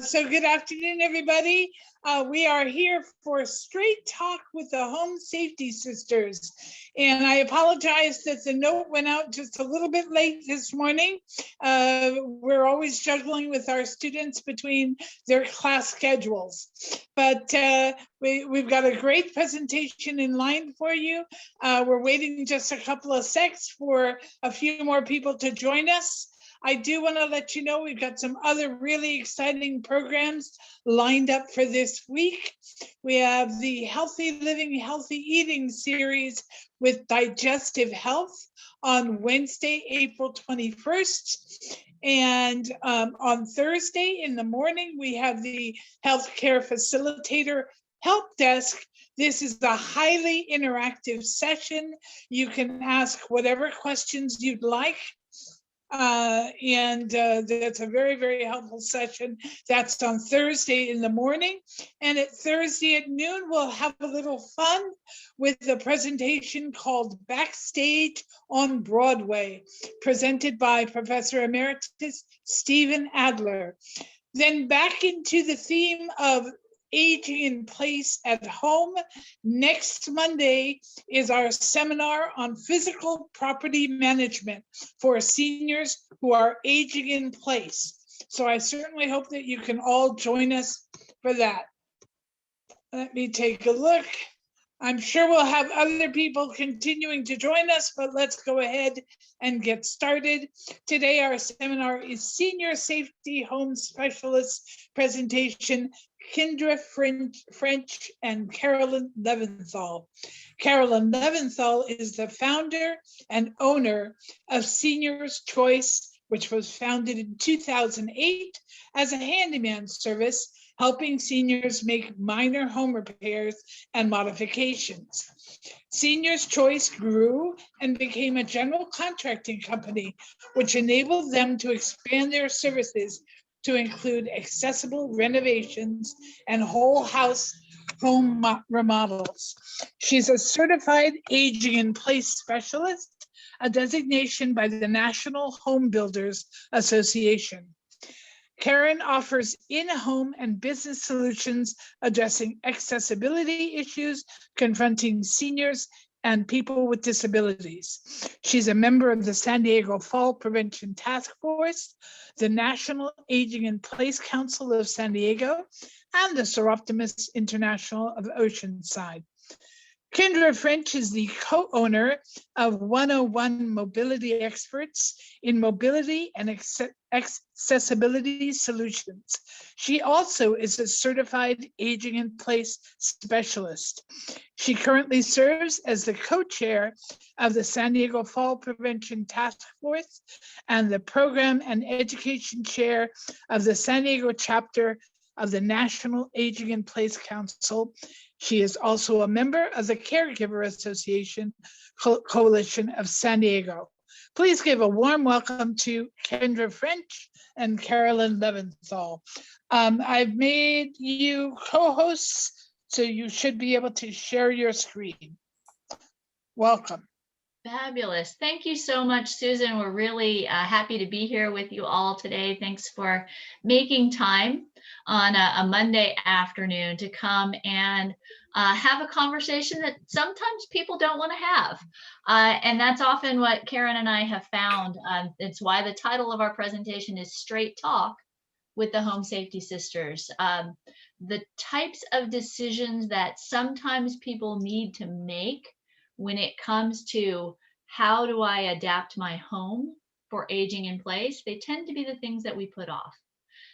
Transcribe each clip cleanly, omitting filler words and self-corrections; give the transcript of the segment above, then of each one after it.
So good afternoon, everybody. We are here for Straight Talk with the Home Safety Sisters. And I apologize that the note went out just a little bit late this morning. We're always juggling with our students between their class schedules. But we've got a great presentation in line for you. We're waiting just a couple of secs for a few more people to join us. I do want to let you know we've got some other really exciting programs lined up for this week. We have the Healthy Living, Healthy Eating series with digestive health on Wednesday, April 21st. And on Thursday in the morning, we have the Healthcare Facilitator Help Desk. This is a highly interactive session. You can ask whatever questions you'd like. That's a very, very helpful session. That's on Thursday in the morning. And at Thursday at noon, we'll have a little fun with the presentation called Backstage on Broadway, presented by Professor Emeritus Stephen Adler. Then back into the theme of aging in place at home. Next Monday is our seminar on physical property management for seniors who are aging in place. So I certainly hope that you can all join us for that. Let me take a look. I'm sure we'll have other people continuing to join us, but let's go ahead and get started. Today, our seminar is Senior Safety Home Specialist presentation, Kendra French and Carolyn Leventhal. Carolyn Leventhal is the founder and owner of Seniors Choice, which was founded in 2008 as a handyman service, helping seniors make minor home repairs and modifications. Seniors Choice grew and became a general contracting company, which enabled them to expand their services to include accessible renovations and whole house home remodels. She's a certified aging in place specialist, a designation by the National Home Builders Association. Karen offers in-home and business solutions addressing accessibility issues confronting seniors and people with disabilities. She's a member of the San Diego Fall Prevention Task Force, the National Aging in Place Council of San Diego, and the Soroptimist International of Oceanside. Kendra French is the co-owner of 101 Mobility Experts in Mobility and Accessibility Solutions. She also is a certified aging in place specialist. She currently serves as the co-chair of the San Diego Fall Prevention Task Force and the program and education chair of the San Diego chapter of the National Aging in Place Council. She is also a member of the Caregiver Association Coalition of San Diego. Please give a warm welcome to Kendra French and Carolyn Leventhal. I've made you co-hosts, so you should be able to share your screen. Welcome. Fabulous. Thank you so much, Susan. We're really happy to be here with you all today. Thanks for making time on a Monday afternoon to come and have a conversation that sometimes people don't want to have. And that's often what Karen and I have found. It's why the title of our presentation is Straight Talk with the Home Safety Sisters. The types of decisions that sometimes people need to make when it comes to how do I adapt my home for aging in place, they tend to be the things that we put off.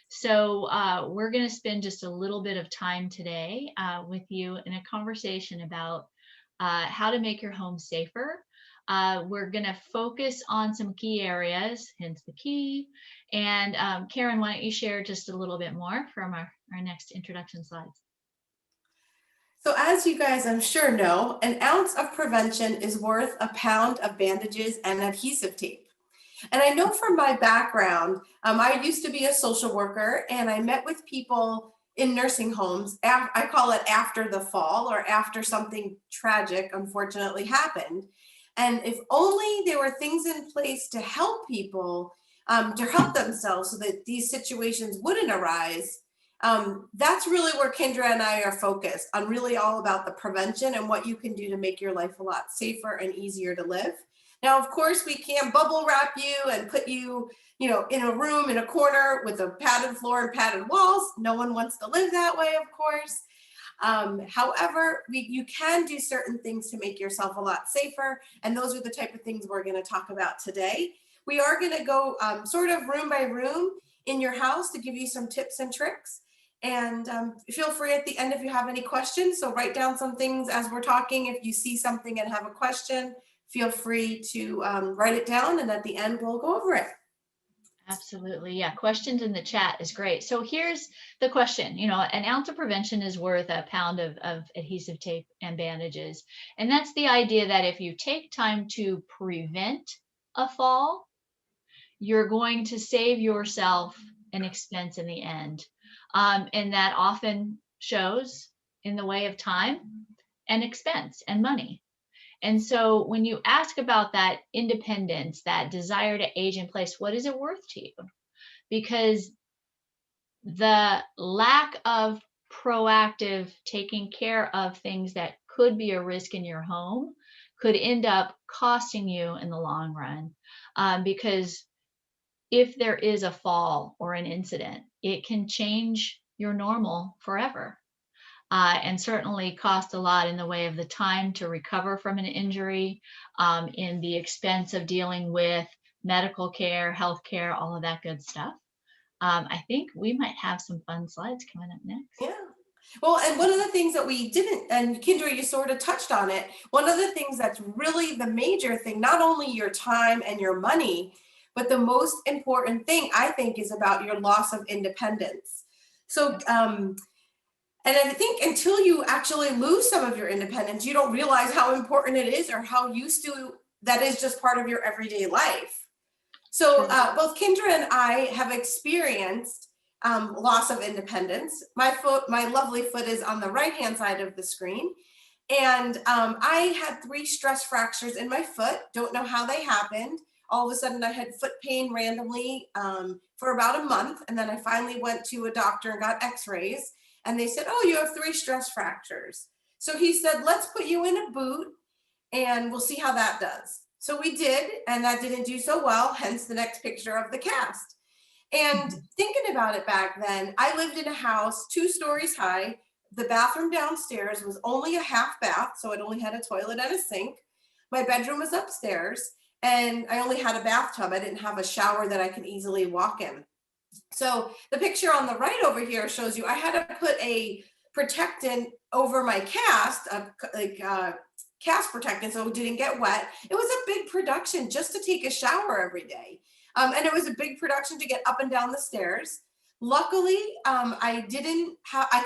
So we're going to spend just a little bit of time today with you in a conversation about how to make your home safer. We're going to focus on some key areas, hence the key. And Karen, why don't you share just a little bit more from our next introduction slides? So as you guys, I'm sure know, an ounce of prevention is worth a pound of bandages and adhesive tape. And I know from my background, I used to be a social worker and I met with people in nursing homes. I call it after the fall or after something tragic, unfortunately, happened. And if only there were things in place to help people, to help themselves so that these situations wouldn't arise, That's really where Kendra and I are focused on, really all about the prevention and what you can do to make your life a lot safer and easier to live. Now, of course, we can't bubble wrap you and put you, in a room in a corner with a padded floor and padded walls. No one wants to live that way, of course. However, you can do certain things to make yourself a lot safer. And those are the type of things we're going to talk about today. We are going to go sort of room by room in your house to give you some tips and tricks. And feel free at the end if you have any questions. So write down some things as we're talking. If you see something and have a question, feel free to write it down. And at the end, we'll go over it. Absolutely. Yeah. Questions in the chat is great. So here's the question. An ounce of prevention is worth a pound of adhesive tape and bandages. And that's the idea that if you take time to prevent a fall, you're going to save yourself an expense in the end. And that often shows in the way of time and expense and money. And so when you ask about that independence, that desire to age in place, what is it worth to you? Because the lack of proactive taking care of things that could be a risk in your home could end up costing you in the long run. Because if there is a fall or an incident, it can change your normal forever. And certainly cost a lot in the way of the time to recover from an injury, in the expense of dealing with medical care, health care, all of that good stuff. I think we might have some fun slides coming up next. Yeah. Well, and one of the things that we didn't, and Kendra, you sort of touched on it, one of the things that's really the major thing, not only your time and your money, but the most important thing, I think, is about your loss of independence. So, and I think until you actually lose some of your independence, you don't realize how important it is or how used to that is just part of your everyday life. So both Kendra and I have experienced loss of independence. My lovely foot is on the right-hand side of the screen. And I had 3 stress fractures in my foot. Don't know how they happened. All of a sudden I had foot pain randomly for about a month. And then I finally went to a doctor and got x-rays. And they said, oh, you have 3 stress fractures. So he said, let's put you in a boot and we'll see how that does. So we did, and that didn't do so well, hence the next picture of the cast. And thinking about it back then, I lived in a house 2 stories high. The bathroom downstairs was only a half bath, so it only had a toilet and a sink. My bedroom was upstairs, and I only had a bathtub. I didn't have a shower that I could easily walk in. So the picture on the right over here shows you I had to put a protectant over my cast, cast protectant, so it didn't get wet. It was a big production just to take a shower every day. And it was a big production to get up and down the stairs. Luckily, I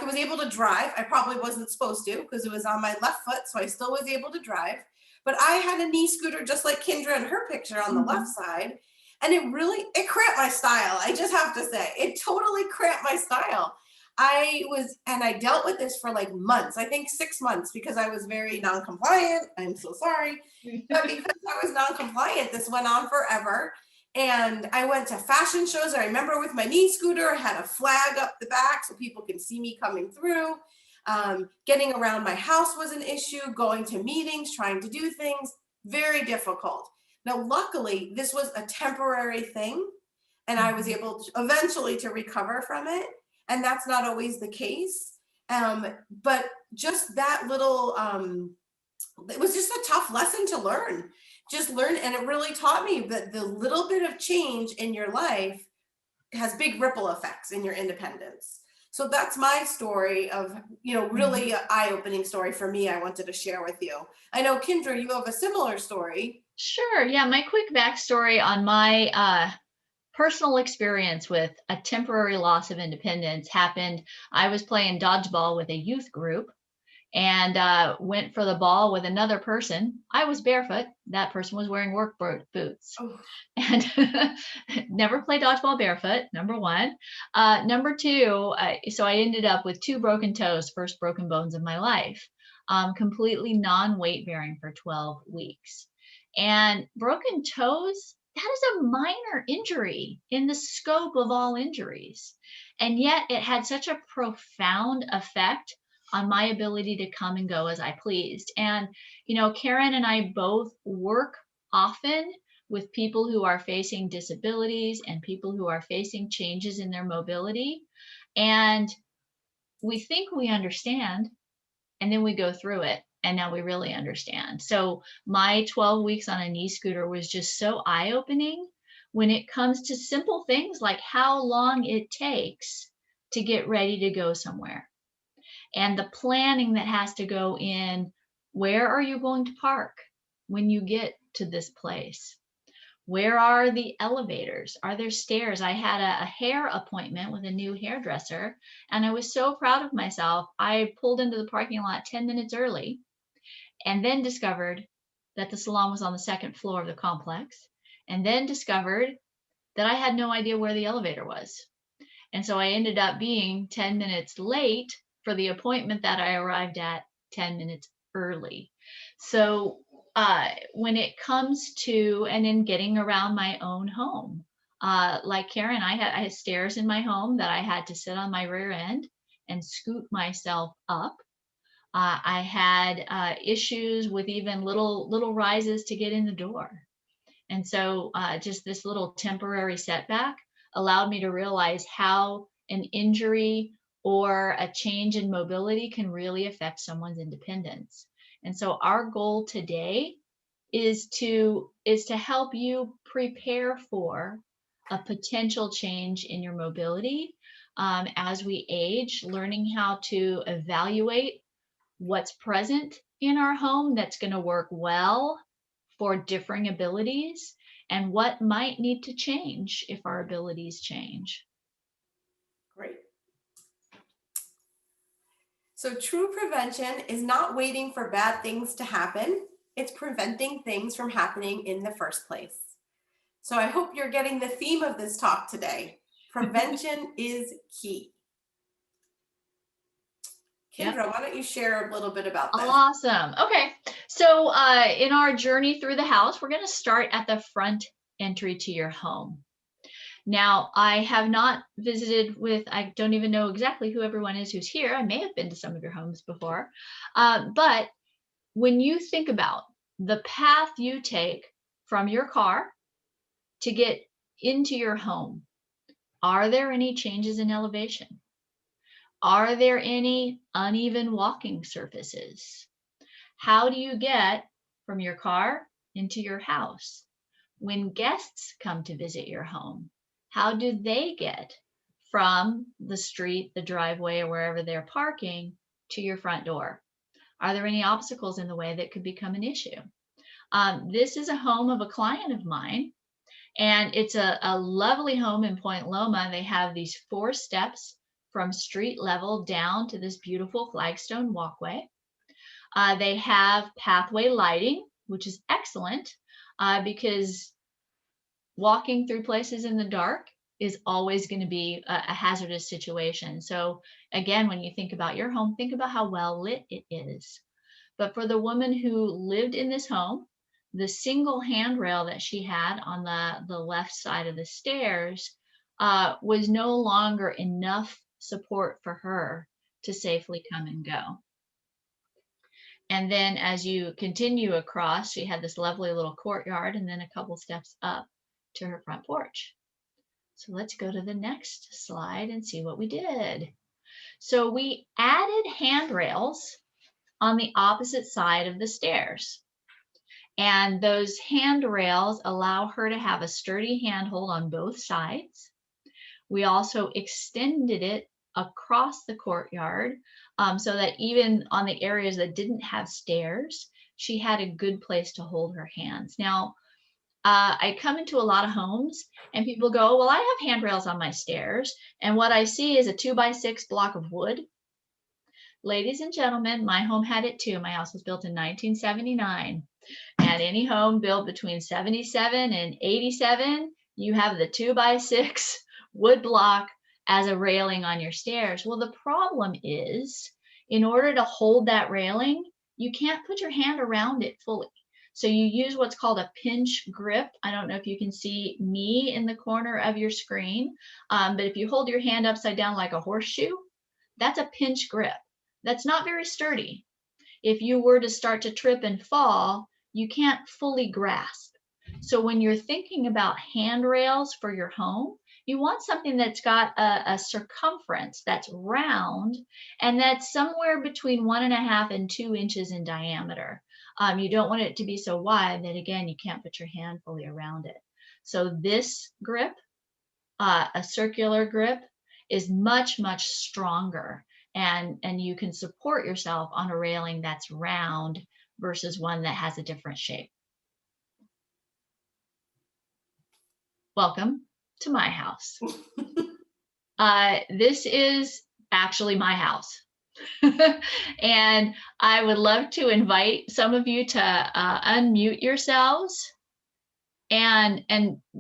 was able to drive. I probably wasn't supposed to because it was on my left foot, so I still was able to drive. But I had a knee scooter just like Kendra in her picture on the left side. And it cramped my style. I just have to say, it totally cramped my style. I dealt with this for like months, I think 6 months, because I was very non-compliant. I'm so sorry. But because I was non-compliant, this went on forever. And I went to fashion shows. I remember with my knee scooter, I had a flag up the back so people can see me coming through. Getting around my house was an issue, going to meetings, trying to do things, very difficult. Now, luckily, this was a temporary thing, and I was able to eventually to recover from it. And that's not always the case. But just that little, it was just a tough lesson to learn. And it really taught me that the little bit of change in your life has big ripple effects in your independence. So that's my story of, really an eye-opening story for me I wanted to share with you. I know, Kendra, you have a similar story. Sure. Yeah. My quick backstory on my personal experience with a temporary loss of independence happened. I was playing dodgeball with a youth group and went for the ball with another person. I was barefoot. That person was wearing work boots. Oh. And never play dodgeball barefoot, number 1. Number 2, so I ended up with 2 broken toes, first broken bones of my life, completely non-weight bearing for 12 weeks. And broken toes, that is a minor injury in the scope of all injuries. And yet it had such a profound effect on my ability to come and go as I pleased. And, Karen and I both work often with people who are facing disabilities and people who are facing changes in their mobility. And we think we understand, and then we go through it, and now we really understand. So my 12 weeks on a knee scooter was just so eye-opening when it comes to simple things like how long it takes to get ready to go somewhere, and the planning that has to go in. Where are you going to park when you get to this place? Where are the elevators? Are there stairs? I had a hair appointment with a new hairdresser, and I was so proud of myself. I pulled into the parking lot 10 minutes early and then discovered that the salon was on the second floor of the complex, and then discovered that I had no idea where the elevator was. And so I ended up being 10 minutes late for the appointment that I arrived at 10 minutes early. So when it comes to, and in getting around my own home, like Karen, I had stairs in my home that I had to sit on my rear end and scoot myself up. I had issues with even little rises to get in the door. And so just this little temporary setback allowed me to realize how an injury or a change in mobility can really affect someone's independence. And so our goal today is to help you prepare for a potential change in your mobility as we age, learning how to evaluate what's present in our home that's going to work well for differing abilities, and what might need to change if our abilities change. Great. So true prevention is not waiting for bad things to happen. It's preventing things from happening in the first place. So I hope you're getting the theme of this talk today. Prevention is key. Kendra, Yep. Why don't you share a little bit about this? Awesome. Okay. So in our journey through the house, we're going to start at the front entry to your home. Now, I have not visited I don't even know exactly who everyone is who's here. I may have been to some of your homes before. But when you think about the path you take from your car to get into your home, are there any changes in elevation? Are there any uneven walking surfaces? How do you get from your car into your house? When guests come to visit your home, how do they get from the street, the driveway, or wherever they're parking to your front door? Are there any obstacles in the way that could become an issue? This is a home of a client of mine, and it's a lovely home in Point Loma. They have these 4 steps from street level down to this beautiful flagstone walkway. They have pathway lighting, which is excellent because walking through places in the dark is always going to be a hazardous situation. So again, when you think about your home, think about how well lit it is. But for the woman who lived in this home, the single handrail that she had on the left side of the stairs was no longer enough support for her to safely come and go. And then as you continue across, she had this lovely little courtyard and then a couple steps up to her front porch. So let's go to the next slide and see what we did. So we added handrails on the opposite side of the stairs. And those handrails allow her to have a sturdy handhold on both sides. We also extended it across the courtyard so that even on the areas that didn't have stairs, she had a good place to hold her hands. Now, I come into a lot of homes and people go, well, I have handrails on my stairs. And what I see is a 2x6 block of wood. Ladies and gentlemen, my home had it too. My house was built in 1979. And any home built between 77 and 87, you have the 2x6 wood block as a railing on your stairs. Well, the problem is, in order to hold that railing, you can't put your hand around it fully. So you use what's called a pinch grip. I don't know if you can see me in the corner of your screen, but if you hold your hand upside down like a horseshoe, that's a pinch grip. That's not very sturdy. If you were to start to trip and fall, you can't fully grasp. So when you're thinking about handrails for your home, you want something that's got a circumference that's round and that's somewhere between 1.5 and 2 inches in diameter. You don't want it to be so wide that, again, you can't put your hand fully around it. So this grip, a circular grip, is much, much stronger, and you can support yourself on a railing that's round versus one that has a different shape. Welcome to my house. This is actually my house. And I would love to invite some of you to unmute yourselves and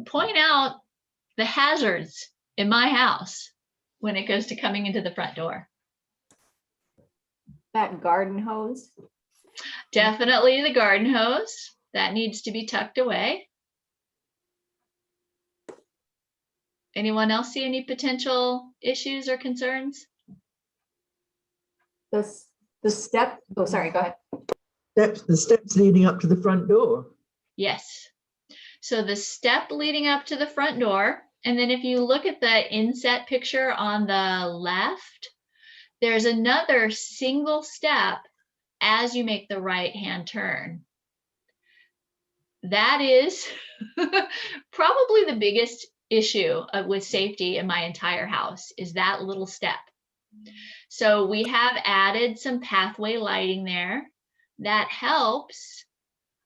point out the hazards in my house when it goes to coming into the front door. That garden hose. Definitely the garden hose. That needs to be tucked away. Anyone else see any potential issues or concerns? The step, oh, sorry, go ahead. The steps leading up to the front door. Yes. So the step leading up to the front door, and then if you look at the inset picture on the left, there's another single step as you make the right-hand turn. That is probably the biggest issue with safety in my entire house, is that little step. So we have added some pathway lighting there. That helps,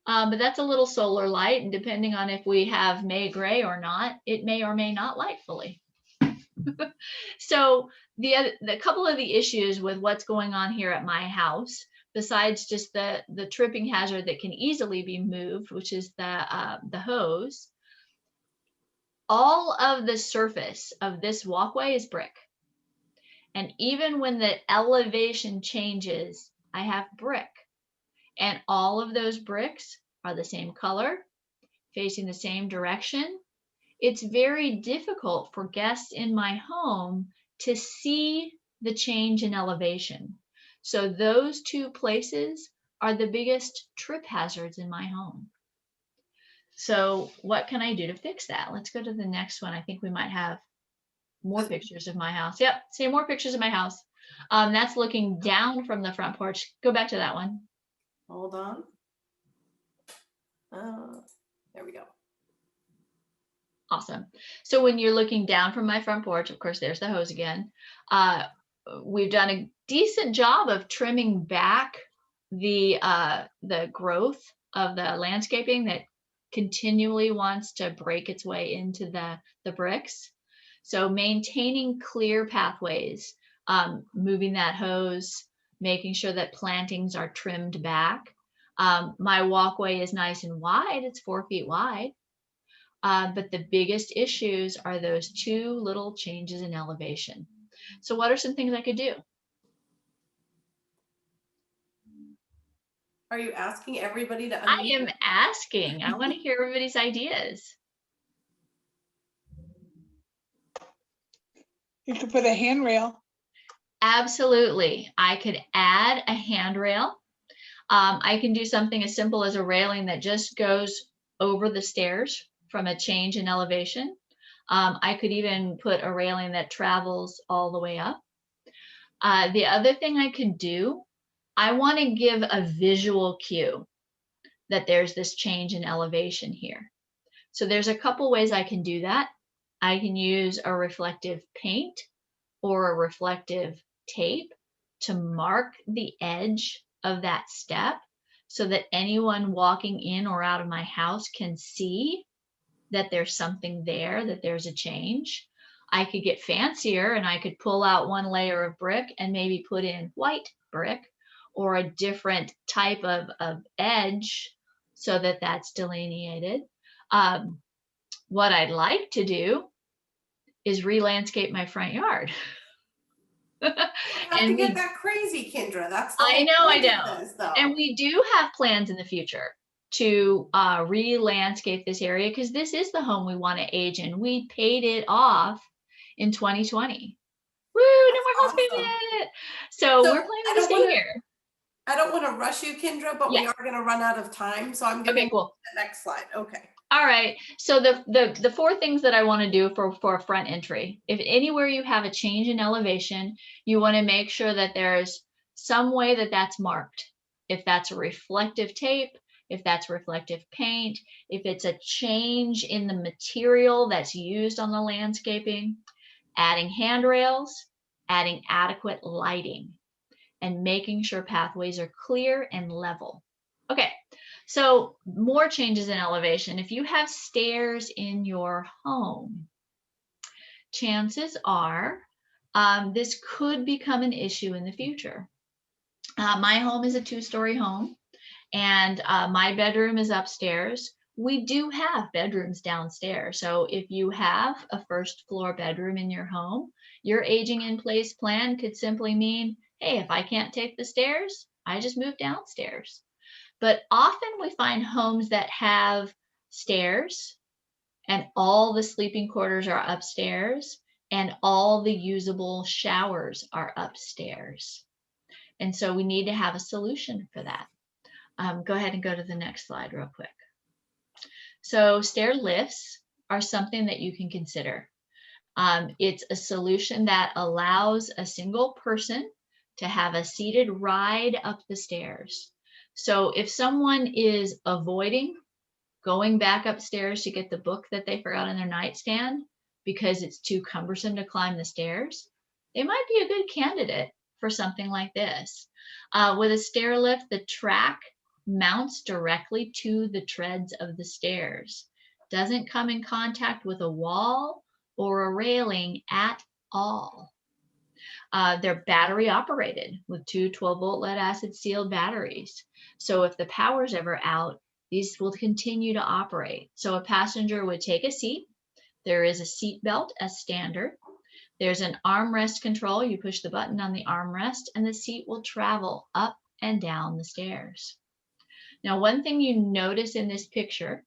but that's a little solar light, and depending on if we have May gray or not, it may or may not light fully. So the couple of the issues with what's going on here at my house, besides just the tripping hazard that can easily be moved, which is the hose, all of the surface of this walkway is brick. And even when the elevation changes, I have brick. And all of those bricks are the same color, facing the same direction. It's very difficult for guests in my home to see the change in elevation. So those two places are the biggest trip hazards in my home. So what can I do to fix that? Let's go to the next one. I think we might have more pictures of my house. Yep, see more pictures of my house. That's looking down from the front porch. Go back to that one. Hold on. There we go. Awesome. So when you're looking down from my front porch, of course, there's the hose again. We've done a decent job of trimming back the growth of the landscaping that continually wants to break its way into the bricks. So maintaining clear pathways, moving that hose, making sure that plantings are trimmed back. My walkway is nice and wide. It's 4 feet wide. But the biggest issues are those two little changes in elevation. So what are some things I could do? Are you asking everybody to unmute? I am asking. I want to hear everybody's ideas. You could put a handrail. Absolutely. I could add a handrail. I can do something as simple as a railing that just goes over the stairs from a change in elevation. I could even put a railing that travels all the way up. The other thing I could do, I want to give a visual cue that there's this change in elevation here. So there's a couple ways I can do that. I can use a reflective paint or a reflective tape to mark the edge of that step so that anyone walking in or out of my house can see that there's something there, that there's a change. I could get fancier and I could pull out one layer of brick and maybe put in white brick or a different type of edge so that that's delineated. What I'd like to do is re-landscape my front yard. You have to get that crazy, Kendra. That's the I whole know, I point of know. this, though. And we do have plans in the future to re-landscape this area because this is the home we want to age in. We paid it off in 2020. Woo, no more house Awesome. payment. So we're planning to stay here. I don't want to rush you, Kendra, but we are going to run out of time. So I'm going to Okay, cool. the next slide. Okay. All right. So the four things that I want to do for a front entry, if anywhere you have a change in elevation, you want to make sure that there's some way that that's marked. If that's a reflective tape, if that's reflective paint, if it's a change in the material that's used on the landscaping, adding handrails, adding adequate lighting, and making sure pathways are clear and level. Okay, so more changes in elevation. If you have stairs in your home, chances are this could become an issue in the future. My home is a 2-story home, and my bedroom is upstairs. We do have bedrooms downstairs. So if you have a 1st floor bedroom in your home, your aging in place plan could simply mean, hey, if I can't take the stairs, I just move downstairs. But often we find homes that have stairs and all the sleeping quarters are upstairs and all the usable showers are upstairs. And so we need to have a solution for that. Go ahead and go to the next slide real quick. So stair lifts are something that you can consider. It's a solution that allows a single person to have a seated ride up the stairs. So if someone is avoiding going back upstairs to get the book that they forgot on their nightstand because it's too cumbersome to climb the stairs, they might be a good candidate for something like this. With a stair lift, the track mounts directly to the treads of the stairs, doesn't come in contact with a wall or a railing at all. They're battery operated with 2 12-volt lead acid sealed batteries. So if the power's ever out, these will continue to operate. So a passenger would take a seat. There is a seat belt as standard. There's an armrest control. You push the button on the armrest and the seat will travel up and down the stairs. Now, one thing you notice in this picture,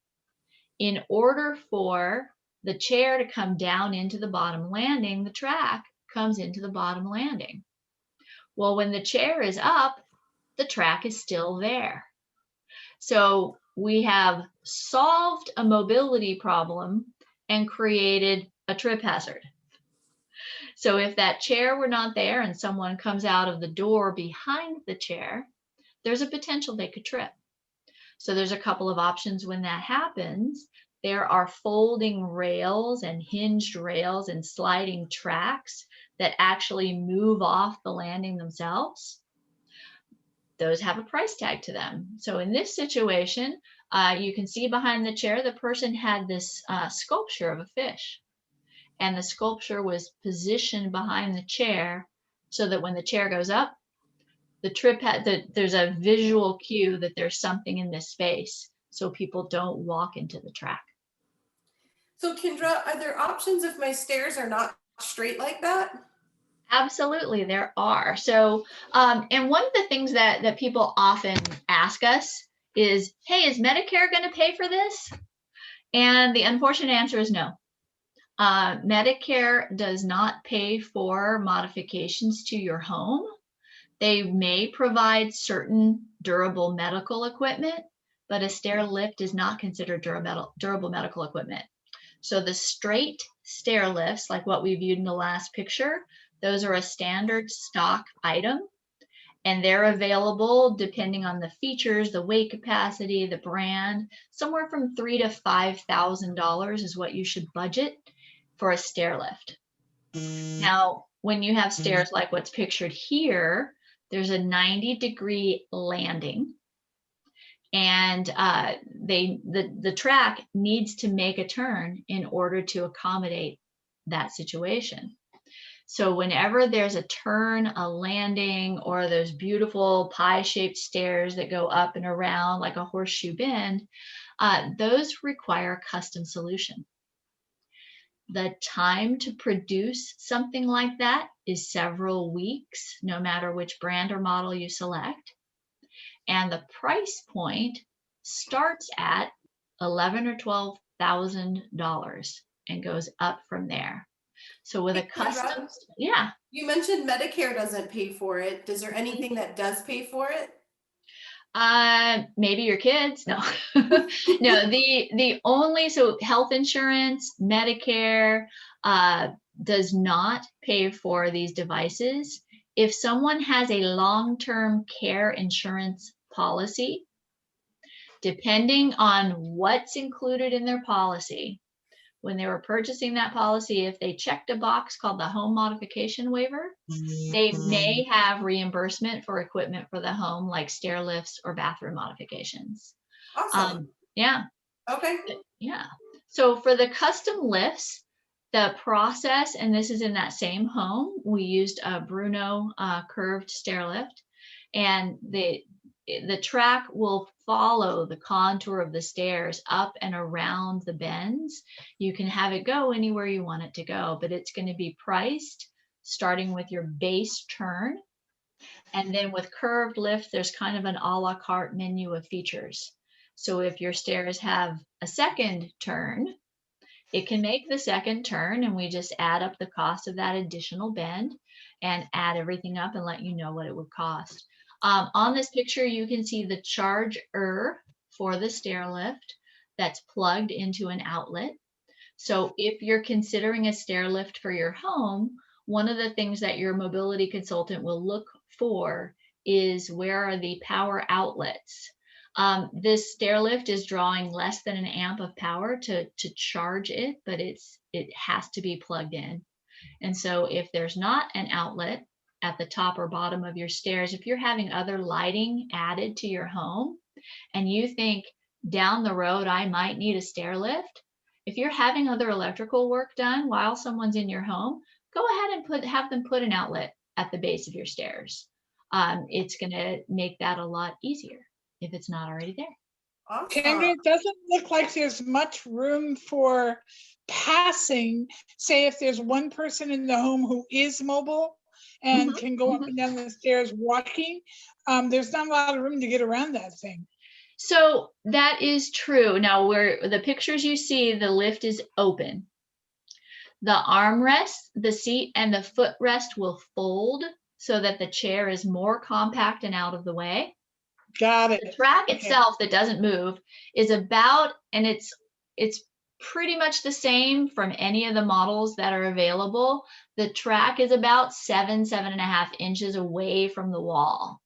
in order for the chair to come down into the bottom landing, the track comes into the bottom landing. Well, when the chair is up, the track is still there. So we have solved a mobility problem and created a trip hazard. So if that chair were not there and someone comes out of the door behind the chair, there's a potential they could trip. So there's a couple of options when that happens. There are folding rails and hinged rails and sliding tracks that actually move off the landing themselves. Those have a price tag to them. So in this situation, you can see behind the chair, the person had this sculpture of a fish. And the sculpture was positioned behind the chair so that when the chair goes up, there's a visual cue that there's something in this space so people don't walk into the track. So Kendra, are there options if my stairs are not straight like that? Absolutely, there are. So, and one of the things that people often ask us is, hey, is Medicare going to pay for this? And the unfortunate answer is no. Medicare does not pay for modifications to your home. They may provide certain durable medical equipment, but a stair lift is not considered durable medical equipment. So the straight stair lifts, like what we viewed in the last picture, those are a standard stock item, and they're available depending on the features, the weight capacity, the brand. Somewhere from $3,000 to $5,000 is what you should budget for a stair lift. Now, when you have stairs like what's pictured here, there's a 90-degree landing, and the track needs to make a turn in order to accommodate that situation. So whenever there's a turn, a landing, or those beautiful pie-shaped stairs that go up and around like a horseshoe bend, those require a custom solution. The time to produce something like that is several weeks, no matter which brand or model you select. And the price point starts at $11,000 or $12,000 and goes up from there. So with a Hey, Kendra, custom, yeah. you mentioned Medicare doesn't pay for it. Is there anything that does pay for it? Maybe your kids. No, no, the only, so health insurance, Medicare, does not pay for these devices. If someone has a long-term care insurance policy, depending on what's included in their policy, when they were purchasing that policy, if they checked a box called the home modification waiver, they may have reimbursement for equipment for the home, like stair lifts or bathroom modifications. Awesome. Yeah. Okay. Yeah. So for the custom lifts, the process, and this is in that same home, we used a Bruno curved stair lift, and the track will follow the contour of the stairs up and around the bends. You can have it go anywhere you want it to go, but it's going to be priced starting with your base turn. And then with curved lift, there's kind of an a la carte menu of features. So if your stairs have a second turn, it can make the second turn, and we just add up the cost of that additional bend and add everything up and let you know what it would cost. On this picture, you can see the charger for the stair lift that's plugged into an outlet. So if you're considering a stair lift for your home, one of the things that your mobility consultant will look for is where are the power outlets. This stair lift is drawing less than an amp of power to charge it, but it has to be plugged in. And so if there's not an outlet at the top or bottom of your stairs, if you're having other lighting added to your home and you think down the road I might need a stair lift, if you're having other electrical work done while someone's in your home, go ahead and have them put an outlet at the base of your stairs. It's going to make that a lot easier if it's not already there. Awesome. Kendra, it doesn't look like there's much room for passing. Say if there's one person in the home who is mobile and can go up and down the stairs walking, there's not a lot of room to get around that thing. So that is true. Now, where the pictures you see, the lift is open. The armrest, the seat, and the footrest will fold so that the chair is more compact and out of the way. Got it. The track itself that doesn't move is about, and it's pretty much the same from any of the models that are available. The track is about 7.5 inches away from the wall.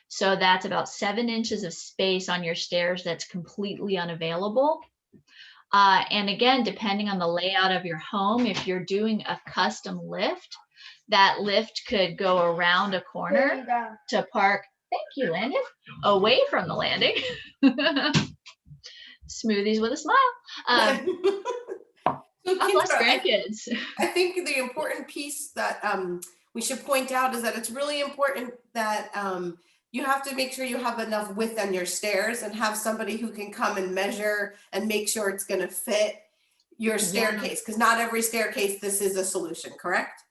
So that's about 7 inches of space on your stairs that's completely unavailable. And again, depending on the layout of your home, if you're doing a custom lift, that lift could go around a corner to park. Thank you, Landon. Away from the landing. Smoothies with a smile. So God bless Kendra, grandkids. I think the important piece that we should point out is that it's really important that you have to make sure you have enough width on your stairs and have somebody who can come and measure and make sure it's going to fit your staircase, because not every staircase this is a solution, correct?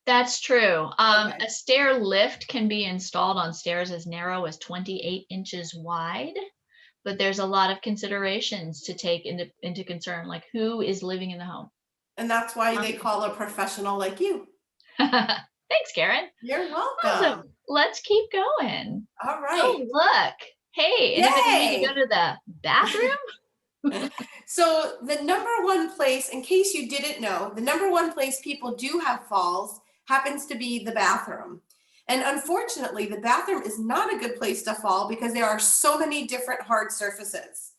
That's true. Okay. A stair lift can be installed on stairs as narrow as 28 inches wide, but there's a lot of considerations to take into concern, like who is living in the home. And that's why they call a professional like you. Thanks, Karen. You're welcome. Awesome. Let's keep going. All right. Oh, look. Hey, anybody need to go to the bathroom? So the number one place, in case you didn't know, the number one place people do have falls happens to be the bathroom. And unfortunately, the bathroom is not a good place to fall because there are so many different hard surfaces.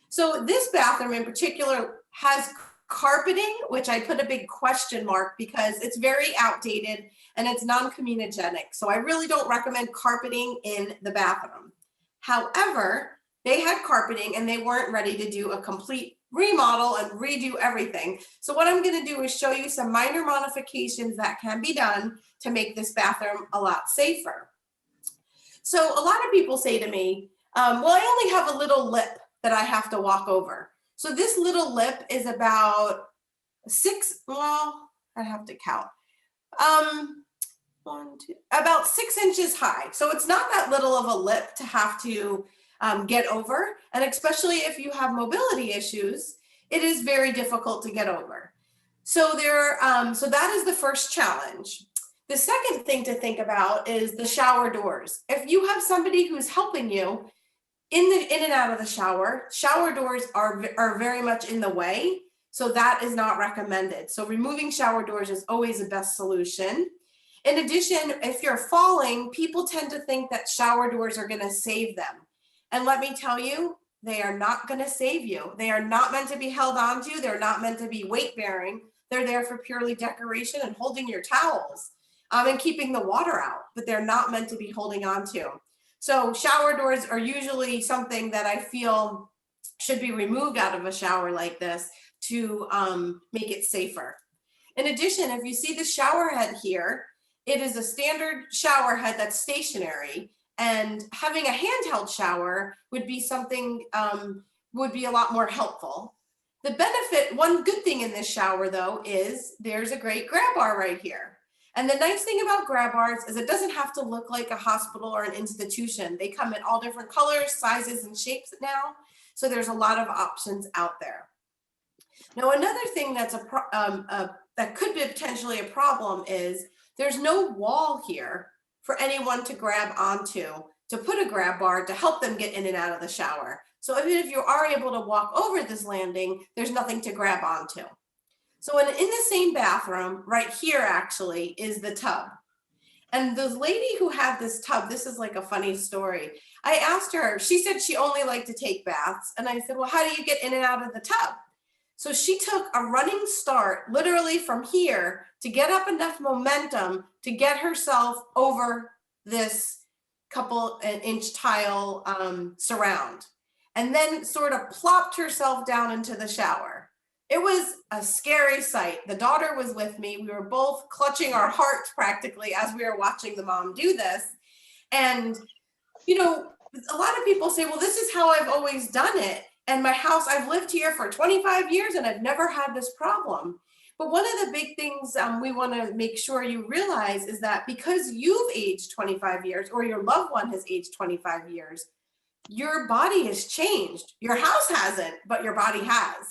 So this bathroom in particular has carpeting, which I put a big question mark because it's very outdated and it's non-communogenic. So I really don't recommend carpeting in the bathroom. However, they had carpeting and they weren't ready to do a complete remodel and redo everything. So what I'm going to do is show you some minor modifications that can be done to make this bathroom a lot safer. So a lot of people say to me, well, I only have a little lip that I have to walk over. So this little lip is about I have to count. About 6 inches high. So it's not that little of a lip to have to get over. And especially if you have mobility issues, it is very difficult to get over. So so that is the first challenge. The second thing to think about is the shower doors. If you have somebody who's helping you in and out of the shower doors are very much in the way. So that is not recommended. So removing shower doors is always the best solution. In addition, if you're falling, people tend to think that shower doors are going to save them. And let me tell you, they are not going to save you. They are not meant to be held onto. They're not meant to be weight bearing. They're there for purely decoration and holding your towels and keeping the water out, but they're not meant to be holding on to. So shower doors are usually something that I feel should be removed out of a shower like this to make it safer. In addition, if you see the shower head here, it is a standard shower head that's stationary, and having a handheld shower would be something, would be a lot more helpful. The benefit, one good thing in this shower though, is there's a great grab bar right here. And the nice thing about grab bars is it doesn't have to look like a hospital or an institution. They come in all different colors, sizes, and shapes now. So there's a lot of options out there. Now, another thing that's that could be potentially a problem is there's no wall here for anyone to grab onto to put a grab bar to help them get in and out of the shower. So even if you are able to walk over this landing, there's nothing to grab onto. So in the same bathroom, right here actually, is the tub. And the lady who had this tub, this is like a funny story. I asked her, she said she only liked to take baths. And I said, well, how do you get in and out of the tub? So she took a running start literally from here to get up enough momentum to get herself over this couple inch tile surround, and then sort of plopped herself down into the shower. It was a scary sight. The daughter was with me. We were both clutching our hearts practically as we were watching the mom do this. And, you know, a lot of people say, well, this is how I've always done it. And my house, I've lived here for 25 years and I've never had this problem. But one of the big things we want to make sure you realize is that because you've aged 25 years or your loved one has aged 25 years, your body has changed. Your house hasn't, but your body has.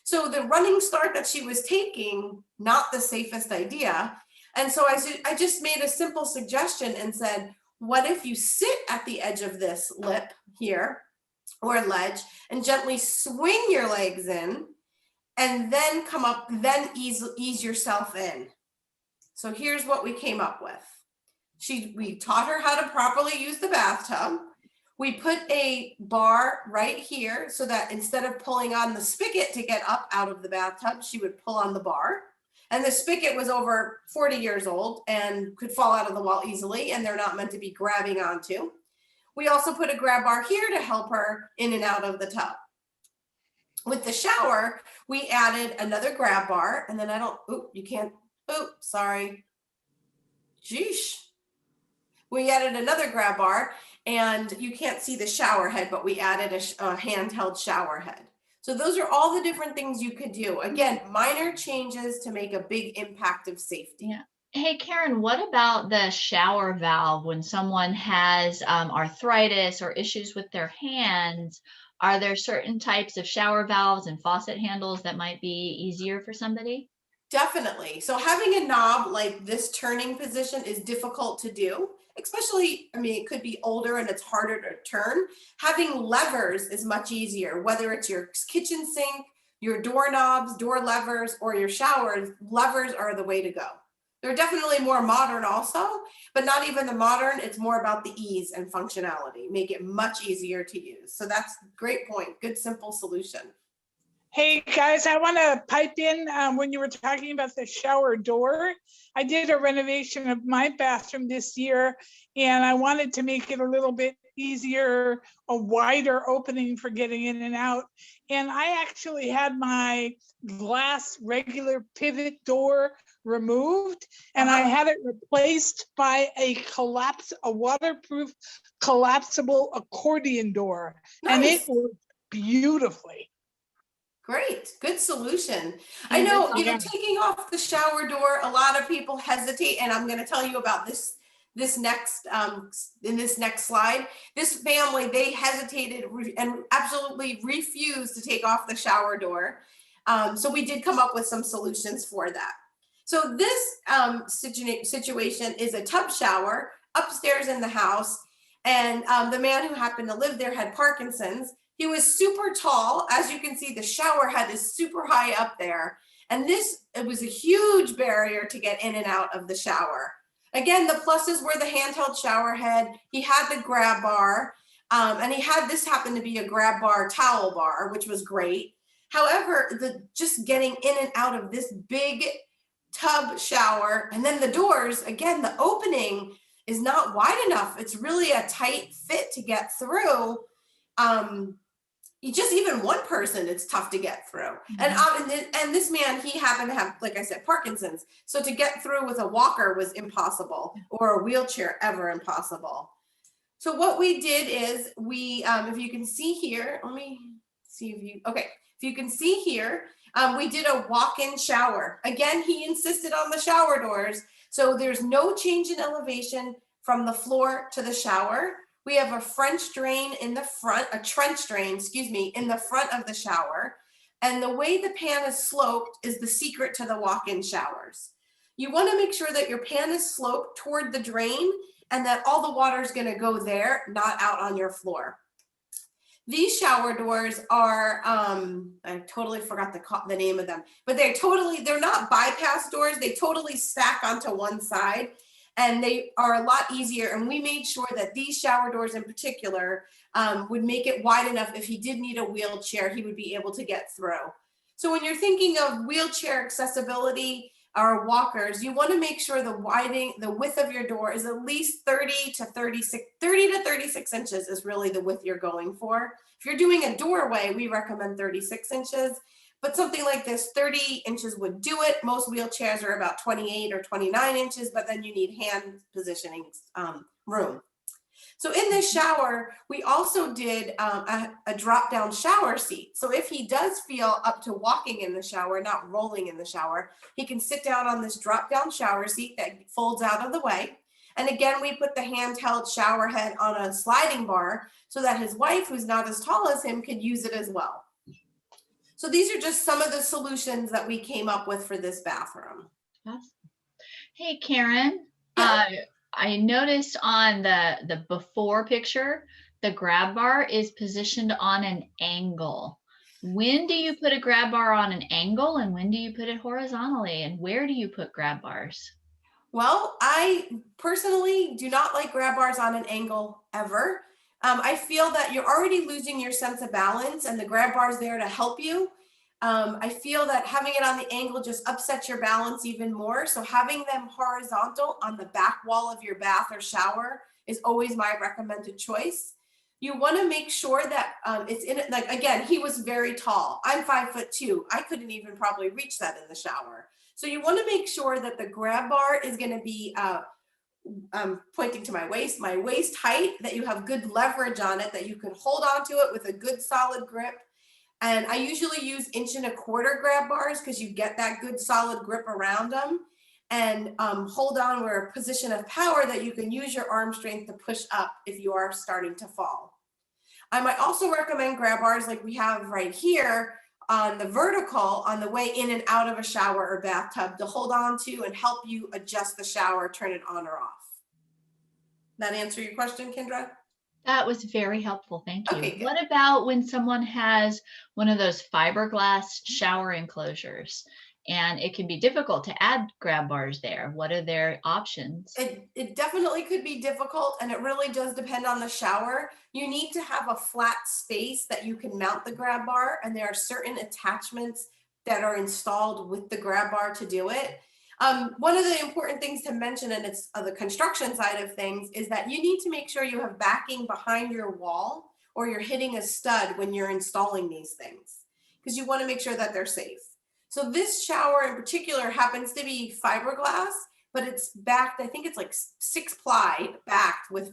So the running start that she was taking, not the safest idea. And so I just made a simple suggestion and said, what if you sit at the edge of this lip here or ledge and gently swing your legs in and then come up, then ease yourself in. So here's what we came up with. We taught her how to properly use the bathtub. We put a bar right here so that instead of pulling on the spigot to get up out of the bathtub, she would pull on the bar. And the spigot was over 40 years old and could fall out of the wall easily, and they're not meant to be grabbing onto. We also put a grab bar here to help her in and out of the tub. With the shower, we added another grab bar, and then sorry. Sheesh. We added another grab bar, and you can't see the shower head, but we added a handheld shower head. So those are all the different things you could do. Again, minor changes to make a big impact of safety. Yeah. Hey, Karen, what about the shower valve when someone has arthritis or issues with their hands? Are there certain types of shower valves and faucet handles that might be easier for somebody? Definitely. So having a knob like this turning position is difficult to do, especially, I mean, it could be older and it's harder to turn. Having levers is much easier, whether it's your kitchen sink, your doorknobs, door levers, or your showers, levers are the way to go. They're definitely more modern also, but not even the modern, it's more about the ease and functionality, make it much easier to use. So that's a great point, good, simple solution. Hey guys, I want to pipe in when you were talking about the shower door. I did a renovation of my bathroom this year, and I wanted to make it a little bit easier, a wider opening for getting in and out. And I actually had my glass regular pivot door removed, and I had it replaced by a waterproof collapsible accordion door. Nice. And it worked beautifully. Great, good solution. I know, taking off the shower door, a lot of people hesitate, and I'm going to tell you about this this next in this next slide. This family, they hesitated and absolutely refused to take off the shower door. So we did come up with some solutions for that. So this situation is a tub shower upstairs in the house. And the man who happened to live there had Parkinson's. He was super tall. As you can see, the shower head is super high up there. And it was a huge barrier to get in and out of the shower. Again, the pluses were the handheld shower head. He had the grab bar, and this happened to be a grab bar towel bar, which was great. However, just getting in and out of this big tub shower, and then the doors, again, the opening is not wide enough. It's really a tight fit to get through. Just even one person, it's tough to get through. And this man, he happened to have, like I said, Parkinson's. So to get through with a walker was impossible, or a wheelchair ever impossible. So what we did is if you can see here, let me see if you can see here, we did a walk-in shower. Again, he insisted on the shower doors. So there's no change in elevation from the floor to the shower. We have a French drain in the front, a trench drain, in the front of the shower. And the way the pan is sloped is the secret to the walk-in showers. You want to make sure that your pan is sloped toward the drain and that all the water is going to go there, not out on your floor. These shower doors are, I totally forgot the name of them, but they're not bypass doors. They totally stack onto one side. And they are a lot easier. And we made sure that these shower doors in particular would make it wide enough if he did need a wheelchair, he would be able to get through. So when you're thinking of wheelchair accessibility or walkers, you want to make sure the width of your door is at least 30 to 36 inches is really the width you're going for. If you're doing a doorway, we recommend 36 inches. But something like this, 30 inches would do it. Most wheelchairs are about 28 or 29 inches, but then you need hand positioning room. So in this shower, we also did a drop-down shower seat. So if he does feel up to walking in the shower, not rolling in the shower, he can sit down on this drop-down shower seat that folds out of the way. And again, we put the handheld shower head on a sliding bar so that his wife, who's not as tall as him, could use it as well. So these are just some of the solutions that we came up with for this bathroom. Awesome. Hey, Karen, Yeah. I noticed on the before picture, the grab bar is positioned on an angle. When do you put a grab bar on an angle and when do you put it horizontally? And where do you put grab bars? Well, I personally do not like grab bars on an angle ever. I feel that you're already losing your sense of balance and the grab bar is there to help you. I feel that having it on the angle just upsets your balance even more. So having them horizontal on the back wall of your bath or shower is always my recommended choice. You want to make sure that it's in it. Like, again, he was very tall. I'm 5'2". I couldn't even probably reach that in the shower. So you want to make sure that the grab bar is going to be pointing to my waist height, that you have good leverage on it, that you can hold onto it with a good solid grip. And I usually use 1 1/4" grab bars because you get that good solid grip around them, and hold on where a position of power that you can use your arm strength to push up if you are starting to fall. I might also recommend grab bars like we have right here on the vertical on the way in and out of a shower or bathtub to hold on to and help you adjust the shower, turn it on or off. That answer your question, Kendra? That was very helpful. Thank you. Okay, good. What about when someone has one of those fiberglass shower enclosures and it can be difficult to add grab bars there? What are their options? It definitely could be difficult, and it really does depend on the shower. You need to have a flat space that you can mount the grab bar, and there are certain attachments that are installed with the grab bar to do it. One of the important things to mention, and it's the construction side of things, is that you need to make sure you have backing behind your wall or you're hitting a stud when you're installing these things, because you want to make sure that they're safe. So this shower in particular happens to be fiberglass, but it's backed, I think it's like 6-ply backed with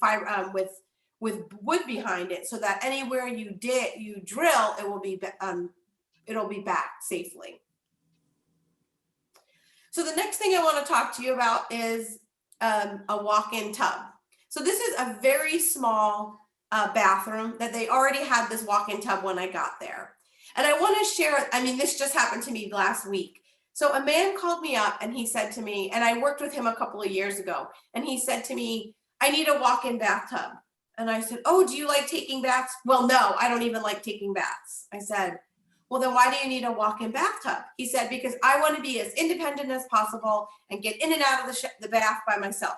with wood behind it, so that anywhere you drill, it'll be backed safely. So the next thing I want to talk to you about is a walk-in tub. So this is a very small bathroom that they already had this walk-in tub when I got there. And I want to share, I mean, this just happened to me last week. So a man called me up and he said to me, and I worked with him a couple of years ago, and he said to me, I need a walk-in bathtub. And I said, oh, do you like taking baths? Well, no, I don't even like taking baths. I said, well, then why do you need a walk-in bathtub? He said, because I want to be as independent as possible and get in and out of the bath by myself.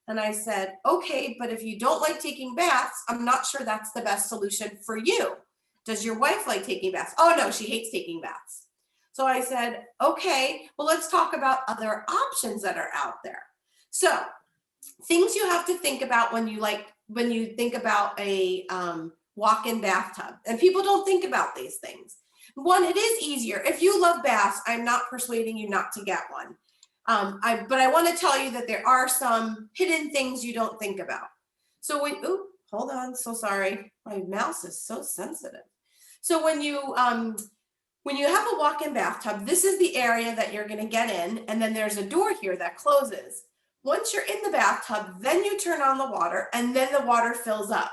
And I said, okay, but if you don't like taking baths, I'm not sure that's the best solution for you. Does your wife like taking baths? Oh no, she hates taking baths. So I said, okay, well, let's talk about other options that are out there. So things you have to think about when you think about a walk-in bathtub, and people don't think about these things. One, it is easier. If you love baths, I'm not persuading you not to get one. But I want to tell you that there are some hidden things you don't think about. So hold on, so sorry. My mouse is so sensitive. So when you have a walk-in bathtub, this is the area that you're going to get in, and then there's a door here that closes. Once you're in the bathtub, then you turn on the water, and then the water fills up.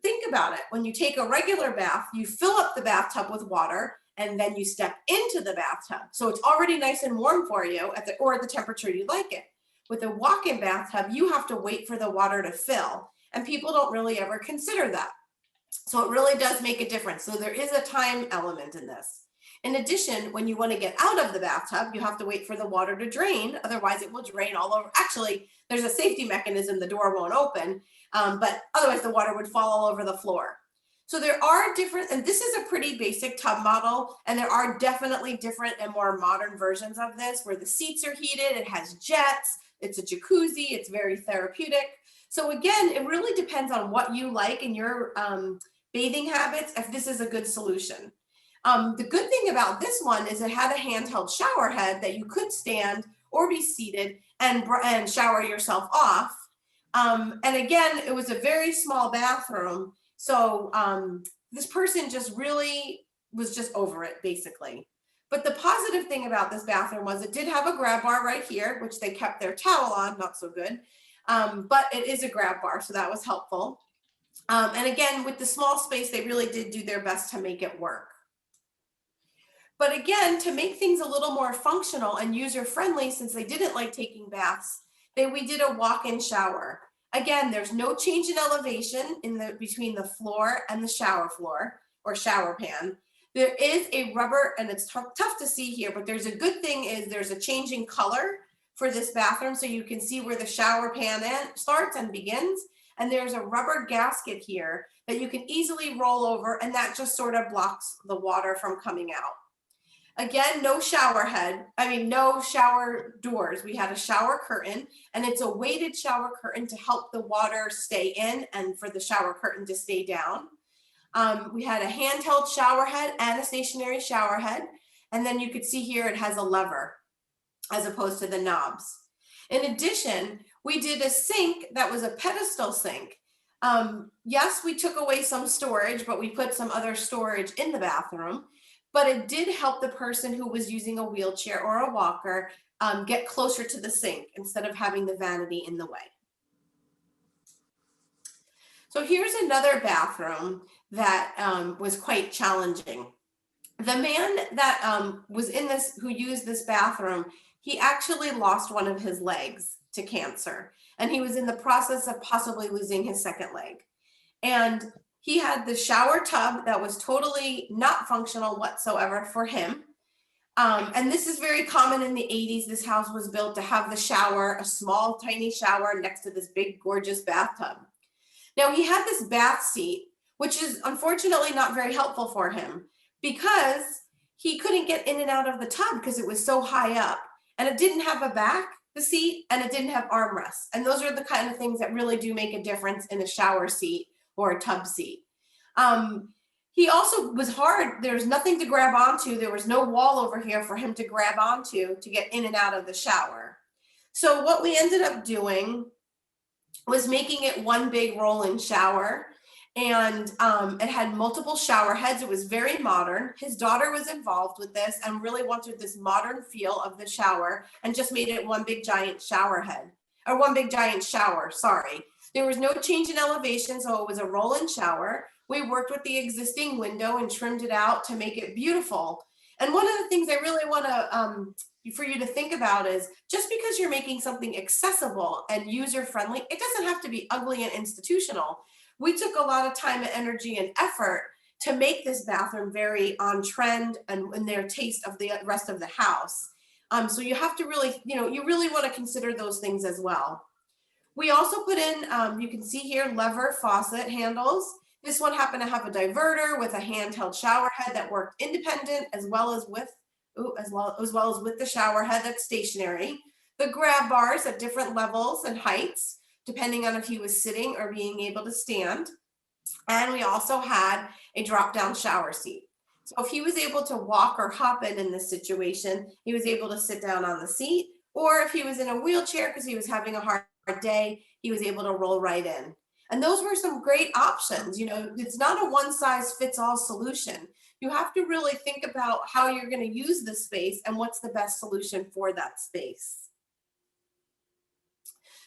Think about it. When you take a regular bath, you fill up the bathtub with water, and then you step into the bathtub. So it's already nice and warm for you at the temperature you like it. With a walk-in bathtub, you have to wait for the water to fill, and people don't really ever consider that. So it really does make a difference. So there is a time element in this. In addition, when you want to get out of the bathtub, you have to wait for the water to drain. Otherwise, it will drain all over. Actually, there's a safety mechanism. The door won't open, but otherwise the water would fall all over the floor. So there are different, and this is a pretty basic tub model, and there are definitely different and more modern versions of this where the seats are heated, it has jets, it's a jacuzzi, it's very therapeutic. So again, it really depends on what you like and your bathing habits, if this is a good solution. The good thing about this one is it had a handheld shower head that you could stand or be seated and shower yourself off. And again, it was a very small bathroom. So this person just really was just over it, basically. But the positive thing about this bathroom was it did have a grab bar right here, which they kept their towel on, not so good. But it is a grab bar, so that was helpful. And again, with the small space, they really did do their best to make it work. But again, to make things a little more functional and user-friendly, since they didn't like taking baths, we did a walk-in shower. Again, there's no change in elevation between the floor and the shower floor or shower pan. There is a rubber, and it's tough to see here, but there's a good thing is there's a change in color for this bathroom, so you can see where the shower pan starts and begins. And there's a rubber gasket here that you can easily roll over, and that just sort of blocks the water from coming out. Again, no shower doors. We had a shower curtain, and it's a weighted shower curtain to help the water stay in and for the shower curtain to stay down. We had a handheld shower head and a stationary shower head. And then you could see here it has a lever as opposed to the knobs. In addition, we did a sink that was a pedestal sink. Yes, we took away some storage, but we put some other storage in the bathroom. But it did help the person who was using a wheelchair or a walker get closer to the sink instead of having the vanity in the way. So here's another bathroom that was quite challenging. The man that who used this bathroom, he actually lost one of his legs to cancer, and he was in the process of possibly losing his second leg. And he had the shower tub that was totally not functional whatsoever for him. And this is very common in the 80s. This house was built to have the shower, a small, tiny shower next to this big, gorgeous bathtub. Now he had this bath seat, which is unfortunately not very helpful for him because he couldn't get in and out of the tub because it was so high up, and it didn't have a back, the seat, and it didn't have armrests. And those are the kind of things that really do make a difference in a shower seat or a tub seat. He also was hard. There's nothing to grab onto. There was no wall over here for him to grab onto to get in and out of the shower. So what we ended up doing was making it one big roll-in shower. And it had multiple shower heads. It was very modern. His daughter was involved with this and really wanted this modern feel of the shower and just made it one big giant shower head. or one big giant shower, sorry. There was no change in elevation, so it was a roll-in shower. We worked with the existing window and trimmed it out to make it beautiful. And one of the things I really want to for you to think about is just because you're making something accessible and user-friendly, it doesn't have to be ugly and institutional. We took a lot of time and energy and effort to make this bathroom very on trend and in their taste of the rest of the house. So you have to really, you really want to consider those things as well. We also put in, you can see here, lever faucet handles. This one happened to have a diverter with a handheld shower head that worked independent as well as with the shower head that's stationary. The grab bars at different levels and heights, depending on if he was sitting or being able to stand. And we also had a drop-down shower seat. So if he was able to walk or hop in this situation, he was able to sit down on the seat, or if he was in a wheelchair because he was having a hard day, he was able to roll right in. And those were some great options. It's not a one-size-fits-all solution. You have to really think about how you're going to use the space and what's the best solution for that space.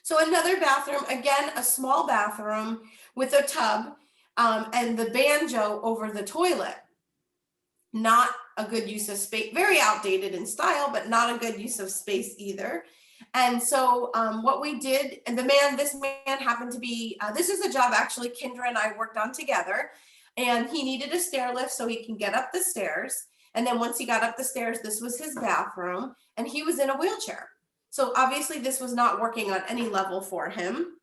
So another bathroom, again, a small bathroom with a tub and the banjo over the toilet. Not a good use of space, very outdated in style, but not a good use of space either. And so what we did, and this man happened to be, this is a job actually Kendra and I worked on together, and he needed a stair lift so he can get up the stairs. And then once he got up the stairs, this was his bathroom, and he was in a wheelchair. So obviously this was not working on any level for him.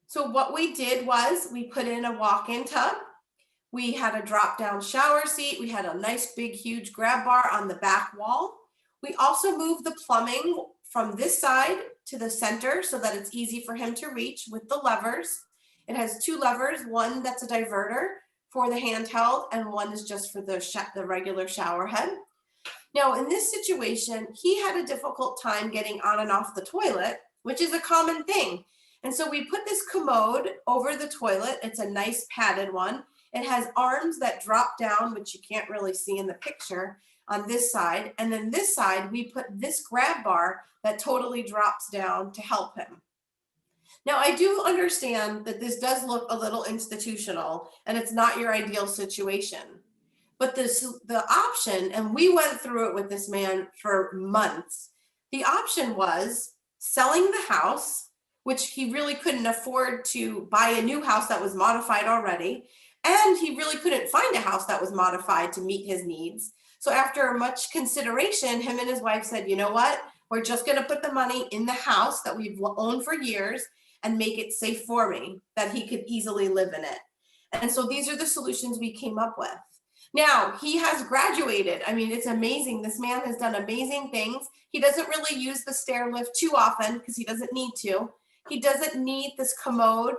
So what we did was we put in a walk-in tub. We had a drop-down shower seat. We had a nice big huge grab bar on the back wall. We also moved the plumbing from this side to the center so that it's easy for him to reach with the levers. It has two levers, one that's a diverter for the handheld and one is just for the regular shower head. Now in this situation, he had a difficult time getting on and off the toilet, which is a common thing. And so we put this commode over the toilet. It's a nice padded one. It has arms that drop down, which you can't really see in the picture on this side. And then this side, we put this grab bar that totally drops down to help him. Now, I do understand that this does look a little institutional and it's not your ideal situation. But the option, and we went through it with this man for months, the option was selling the house, which he really couldn't afford to buy a new house that was modified already. And he really couldn't find a house that was modified to meet his needs. So after much consideration, him and his wife said, you know what? We're just going to put the money in the house that we've owned for years and make it safe for me, that he could easily live in it. And so these are the solutions we came up with. Now, he has graduated. I mean, it's amazing. This man has done amazing things. He doesn't really use the stair lift too often because he doesn't need to. He doesn't need this commode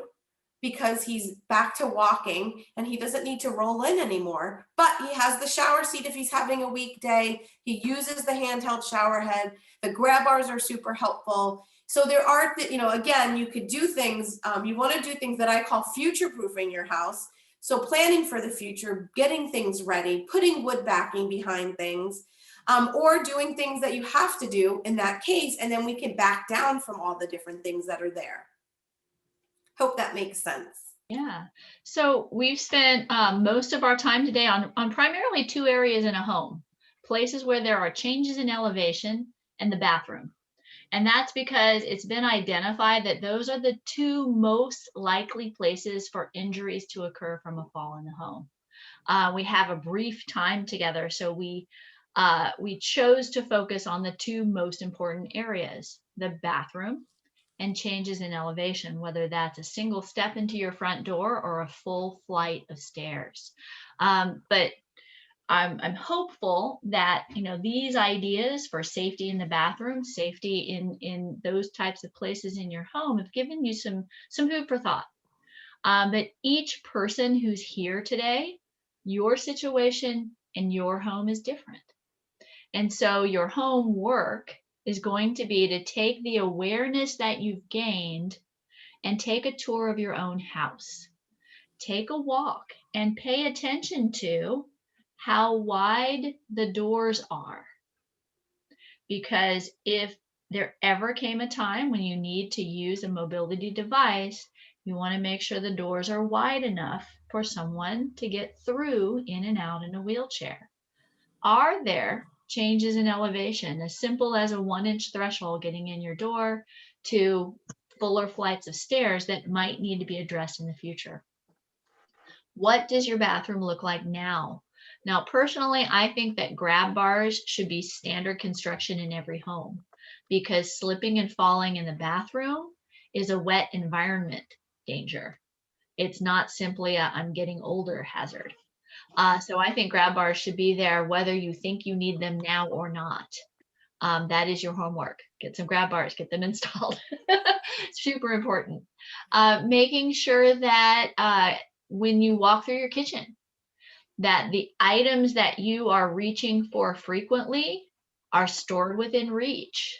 because he's back to walking and he doesn't need to roll in anymore. But he has the shower seat if he's having a weekday. He uses the handheld shower head. The grab bars are super helpful. So there are, again, you could do things, you want to do things that I call future-proofing your house. So planning for the future, getting things ready, putting wood backing behind things, or doing things that you have to do in that case, and then we can back down from all the different things that are there. Hope that makes sense. Yeah. So we've spent most of our time today on primarily two areas in a home, places where there are changes in elevation and the bathroom. And that's because it's been identified that those are the two most likely places for injuries to occur from a fall in the home. We have a brief time together, so we chose to focus on the two most important areas, the bathroom and changes in elevation, whether that's a single step into your front door or a full flight of stairs. But I'm hopeful that these ideas for safety in the bathroom, safety in those types of places in your home have given you some food for thought. But each person who's here today, your situation and your home is different. And so your homework is going to be to take the awareness that you've gained and take a tour of your own house. Take a walk and pay attention to how wide the doors are. Because if there ever came a time when you need to use a mobility device, you want to make sure the doors are wide enough for someone to get through in and out in a wheelchair. Are there changes in elevation as simple as a 1-inch threshold getting in your door to fuller flights of stairs that might need to be addressed in the future? What does your bathroom look like now? Now, personally, I think that grab bars should be standard construction in every home, because slipping and falling in the bathroom is a wet environment danger. It's not simply a I'm getting older hazard. So I think grab bars should be there whether you think you need them now or not. That is your homework. Get some grab bars, get them installed. Super important. Making sure that when you walk through your kitchen, that the items that you are reaching for frequently are stored within reach.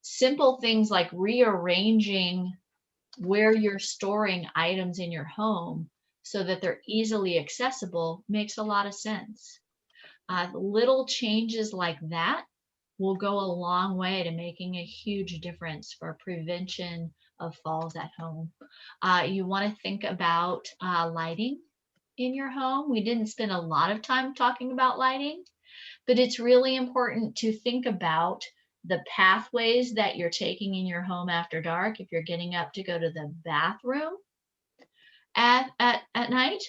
Simple things like rearranging where you're storing items in your home so that they're easily accessible makes a lot of sense. Little changes like that will go a long way to making a huge difference for prevention of falls at home. You want to think about lighting in your home. We didn't spend a lot of time talking about lighting, but it's really important to think about the pathways that you're taking in your home after dark. If you're getting up to go to the bathroom at night,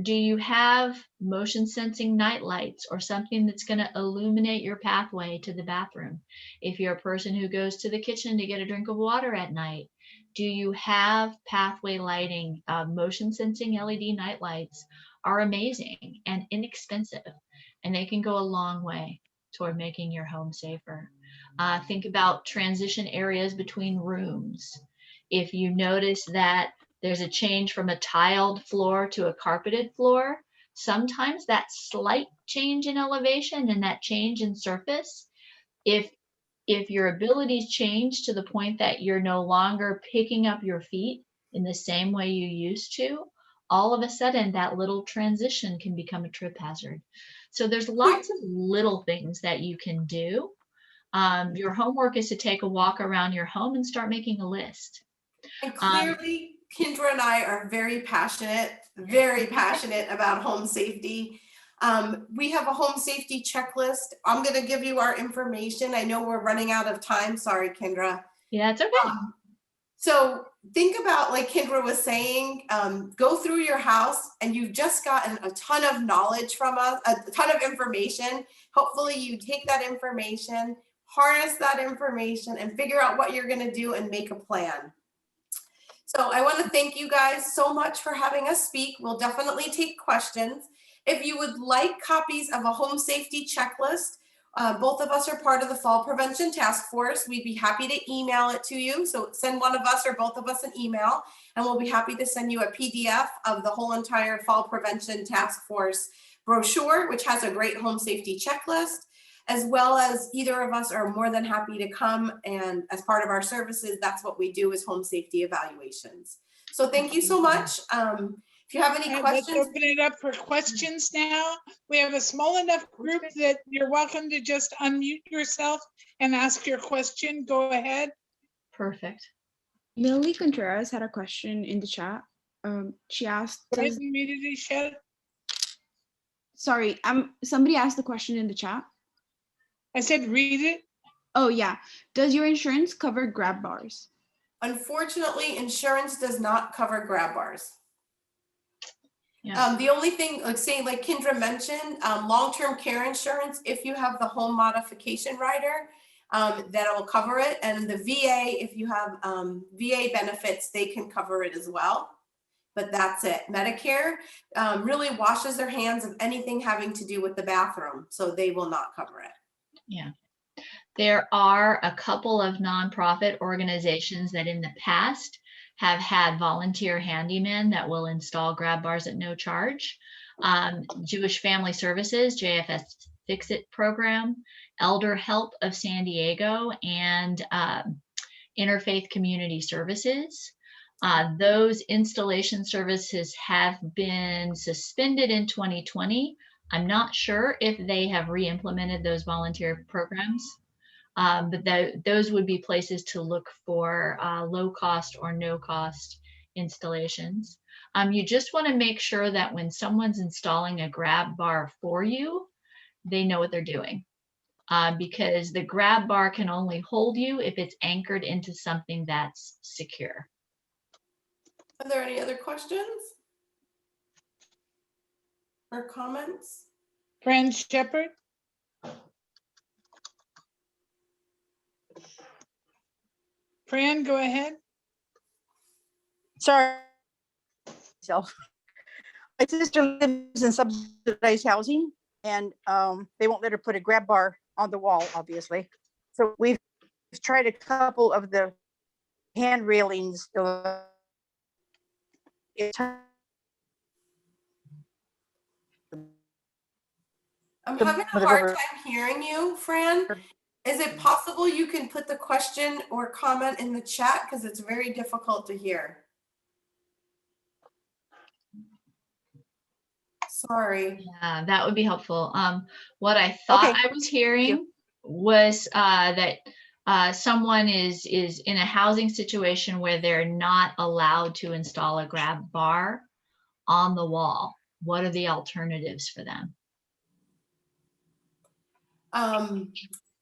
do you have motion sensing night lights or something that's going to illuminate your pathway to the bathroom? If you're a person who goes to the kitchen to get a drink of water at night, do you have pathway lighting? Motion sensing LED night lights are amazing and inexpensive, and they can go a long way toward making your home safer. Think about transition areas between rooms. If you notice that there's a change from a tiled floor to a carpeted floor, sometimes that slight change in elevation and that change in surface, if your abilities change to the point that you're no longer picking up your feet in the same way you used to, all of a sudden that little transition can become a trip hazard. So there's lots of little things that you can do. Your homework is to take a walk around your home and start making a list. And clearly, Kendra and I are very passionate about home safety. We have a home safety checklist. I'm going to give you our information. I know we're running out of time. Sorry, Kendra. Yeah, it's okay. So think about, like Kendra was saying, go through your house and you've just gotten a ton of knowledge from us, a ton of information. Hopefully you take that information, harness that information, and figure out what you're going to do and make a plan. So I want to thank you guys so much for having us speak. We'll definitely take questions. If you would like copies of a home safety checklist, both of us are part of the Fall Prevention Task Force. We'd be happy to email it to you. So send one of us or both of us an email, and we'll be happy to send you a PDF of the whole entire Fall Prevention Task Force brochure, which has a great home safety checklist, as well as either of us are more than happy to come, and as part of our services, that's what we do, is home safety evaluations. So thank you so much. If you have any questions. Let's open it up for questions now. We have a small enough group that you're welcome to just unmute yourself and ask your question. Go ahead. Perfect. Lily Contreras had a question in the chat. She asked, sorry, somebody asked the question in the chat. I said read it. Oh yeah. Does your insurance cover grab bars? Unfortunately, insurance does not cover grab bars. Yeah. The only thing, like Kendra mentioned, long-term care insurance, if you have the home modification rider, that'll cover it. And the VA, if you have VA benefits, they can cover it as well. But that's it. Medicare really washes their hands of anything having to do with the bathroom, so they will not cover it. Yeah. There are a couple of nonprofit organizations that in the past have had volunteer handymen that will install grab bars at no charge. Jewish Family Services, JFS Fix It program, Elder Help of San Diego, and Interfaith Community Services. Those installation services have been suspended in 2020. I'm not sure if they have re-implemented those volunteer programs. But those would be places to look for low cost or no cost installations. You just want to make sure that when someone's installing a grab bar for you, they know what they're doing. Because the grab bar can only hold you if it's anchored into something that's secure. Are there any other questions or comments? Fran Shepherd? Fran, go ahead. Sorry. So my sister lives in subsidized housing, and they won't let her put a grab bar on the wall, obviously. So we've tried a couple of the hand railings. I'm having a hard time hearing you, Fran. Is it possible you can put the question or comment in the chat, because it's very difficult to hear? Sorry. Yeah, that would be helpful. What I thought I was hearing was that someone is in a housing situation where they're not allowed to install a grab bar on the wall. What are the alternatives for them?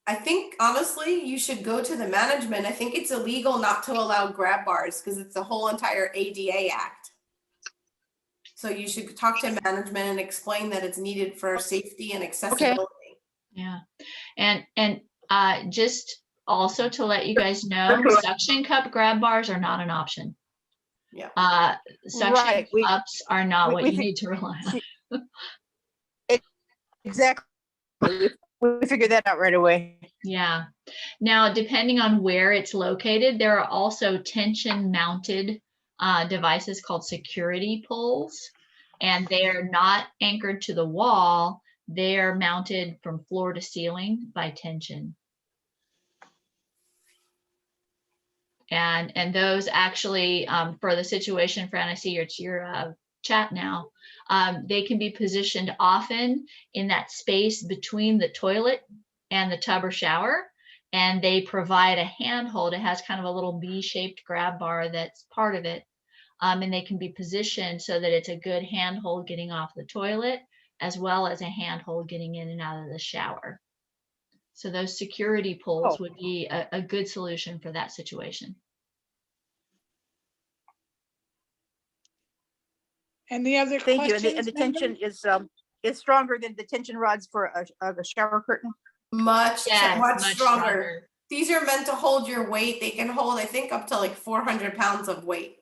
I think honestly, you should go to the management. I think it's illegal not to allow grab bars because it's the whole entire ADA Act. So you should talk to management and explain that it's needed for safety and accessibility. Yeah, and just also to let you guys know, suction cup grab bars are not an option. Yeah. Suction cups are not what you need to rely on. Exactly. We figured that out right away. Yeah. Now, depending on where it's located, there are also tension mounted devices called security poles, and they're not anchored to the wall. They're mounted from floor to ceiling by tension. And those actually, for the situation, Fran, I see your chat now, they can be positioned often in that space between the toilet and the tub or shower, and they provide a handhold. It has kind of a little V-shaped grab bar that's part of it, and they can be positioned so that it's a good handhold getting off the toilet, as well as a handhold getting in and out of the shower. So those security poles would be a good solution for that situation. And the other Thank you. questions? And the tension is stronger than the tension rods for a shower curtain. Much stronger. stronger. These are meant to hold your weight. They can hold, I think, up to like 400 pounds of weight.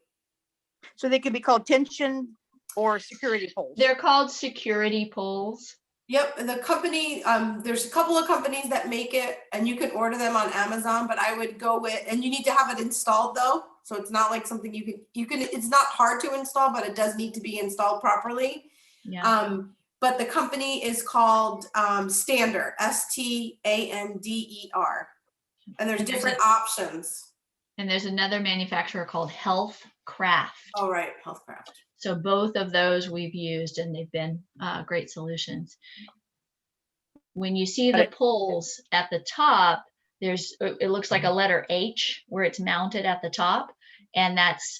So they can be called tension or security poles. They're called security poles. Yep, the company, there's a couple of companies that make it, and you can order them on Amazon, but I would go with, and you need to have it installed though. So it's not like something you can, it's not hard to install, but it does need to be installed properly. Yeah. But the company is called Stander, S-T-A-N-D-E-R. And there's different options. And there's another manufacturer called Healthcraft. Oh, right, Healthcraft. So both of those we've used, and they've been great solutions. When you see the poles at the top, it looks like a letter H where it's mounted at the top, and that's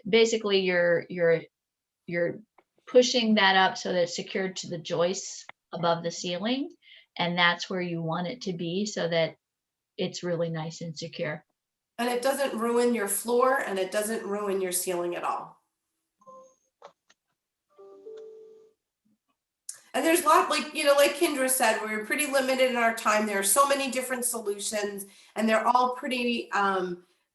basically you're pushing that up so that it's secured to the joists above the ceiling, and that's where you want it to be so that it's really nice and secure. And it doesn't ruin your floor, and it doesn't ruin your ceiling at all. And there's a lot, like Kendra said, we're pretty limited in our time. There are so many different solutions, and they're all pretty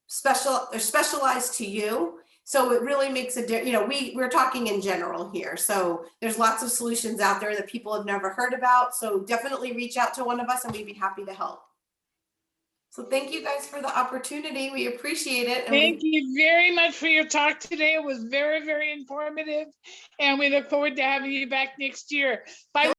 specialized to you. So it really makes a difference. We're talking in general here. So there's lots of solutions out there that people have never heard about. So definitely reach out to one of us, and we'd be happy to help. So thank you guys for the opportunity. We appreciate it. And thank you very much for your talk today. It was very, very informative. And we look forward to having you back next year. Bye.